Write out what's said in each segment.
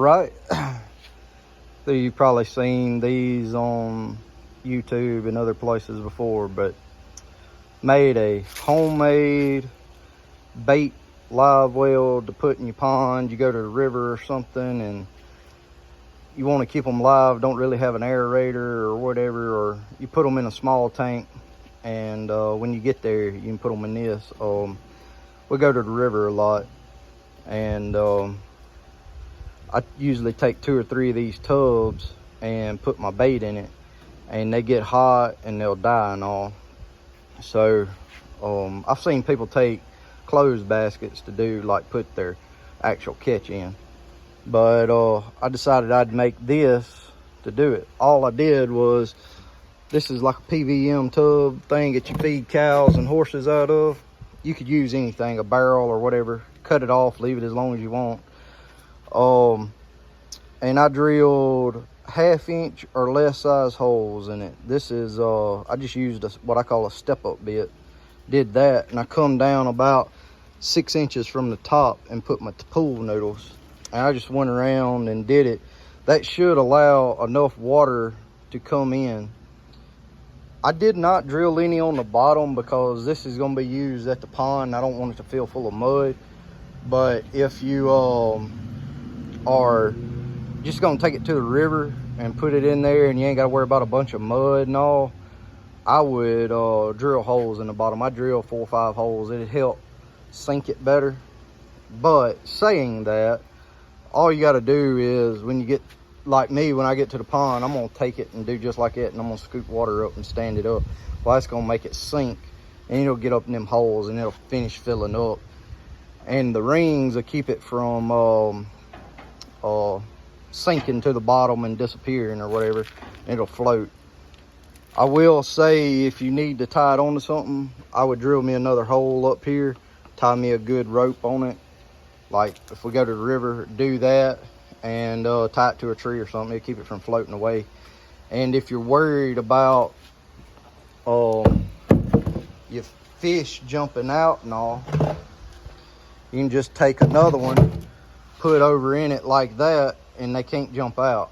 right. So you've probably seen these on YouTube and other places before, but made a homemade bait live well to put in your pond. You go to the river or something and you want to keep them live, don't really have an aerator or whatever, or you put them in a small tank, and when you get there you can put them in this. We go to the river a lot, and I usually take 2 or 3 of these tubs and put my bait in it, and they get hot and they'll die and all. So I've seen people take closed baskets to do, like, put their actual catch in, but I decided I'd make this to do it. All I did was, this is like a PVM tub thing that you feed cows and horses out of. You could use anything, a barrel or whatever, cut it off, leave it as long as you want. And I drilled 1/2 inch or less size holes in it. This is I just used what I call a step-up bit. Did that, and I come down about 6 inches from the top and put my pool noodles, and I just went around and did it. That should allow enough water to come in. I did not drill any on the bottom because this is going to be used at the pond. I don't want it to fill full of mud. But if you are just going to take it to the river and put it in there and you ain't got to worry about a bunch of mud and all, I would drill holes in the bottom. I drill 4 or 5 holes. It'd help sink it better. But saying that, all you got to do is, when you get, like me, when I get to the pond, I'm going to take it and do just like that, and I'm going to scoop water up and stand it up. Well, that's going to make it sink, and it'll get up in them holes, and it'll finish filling up. And the rings will keep it from sinking to the bottom and disappearing or whatever. It'll float. I will say, if you need to tie it onto something, I would drill me another hole up here, tie me a good rope on it. Like if we go to the river, do that, and tie it to a tree or something. It'll keep it from floating away. And if you're worried about your fish jumping out and all, you can just take another one, put over in it like that, and they can't jump out.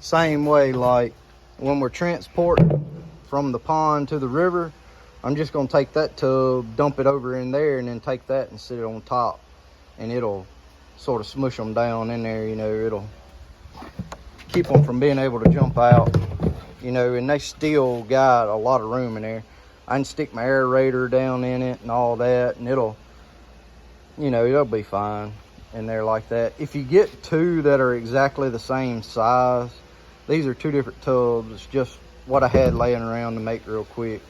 Same way, like when we're transporting from the pond to the river, I'm just going to take that tub, dump it over in there, and then take that and sit it on top, and it'll sort of smush them down in there. You know, it'll keep them from being able to jump out, you know, and they still got a lot of room in there. I can stick my aerator down in it and all that, and it'll, you know, it'll be fine in there like that. If you get 2 that are exactly the same size, these are 2 different tubs. It's just what I had laying around to make real quick.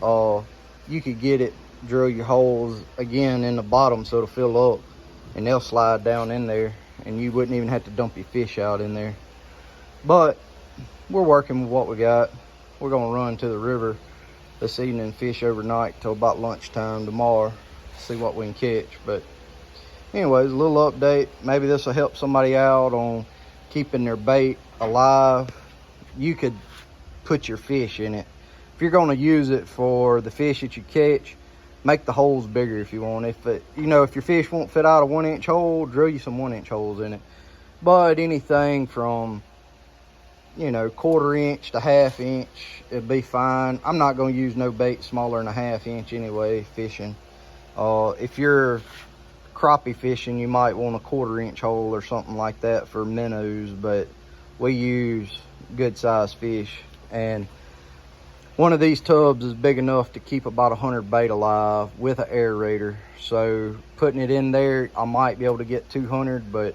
You could get it, drill your holes again in the bottom so it'll fill up, and they'll slide down in there, and you wouldn't even have to dump your fish out in there. But we're working with what we got. We're gonna run to the river this evening and fish overnight till about lunchtime tomorrow, see what we can catch. But anyways, a little update. Maybe this will help somebody out on keeping their bait alive. You could put your fish in it. If you're going to use it for the fish that you catch, make the holes bigger if you want. If it, you know, if your fish won't fit out a 1-inch hole, drill you some 1-inch holes in it. But anything from, you know, 1/4 inch to 1/2 inch, it'd be fine. I'm not going to use no bait smaller than a 1/2 inch anyway, fishing. If you're crappie fishing, you might want a 1/4 inch hole or something like that for minnows, but we use good sized fish. And one of these tubs is big enough to keep about 100 bait alive with an aerator. So putting it in there, I might be able to get 200, but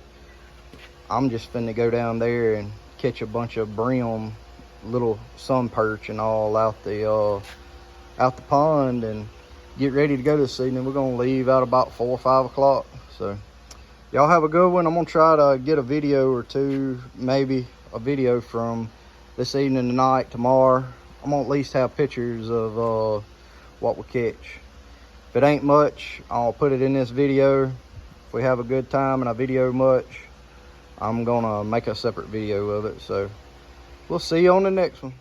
I'm just finna go down there and catch a bunch of brim, little sun perch and all out the pond, and get ready to go this evening. We're gonna leave out about 4 or 5 o'clock. So y'all have a good one. I'm gonna try to get a video or 2, maybe a video from this evening tonight, tomorrow. I'm gonna at least have pictures of what we catch. If it ain't much, I'll put it in this video. If we have a good time and I video much, I'm gonna make a separate video of it. So we'll see you on the next one.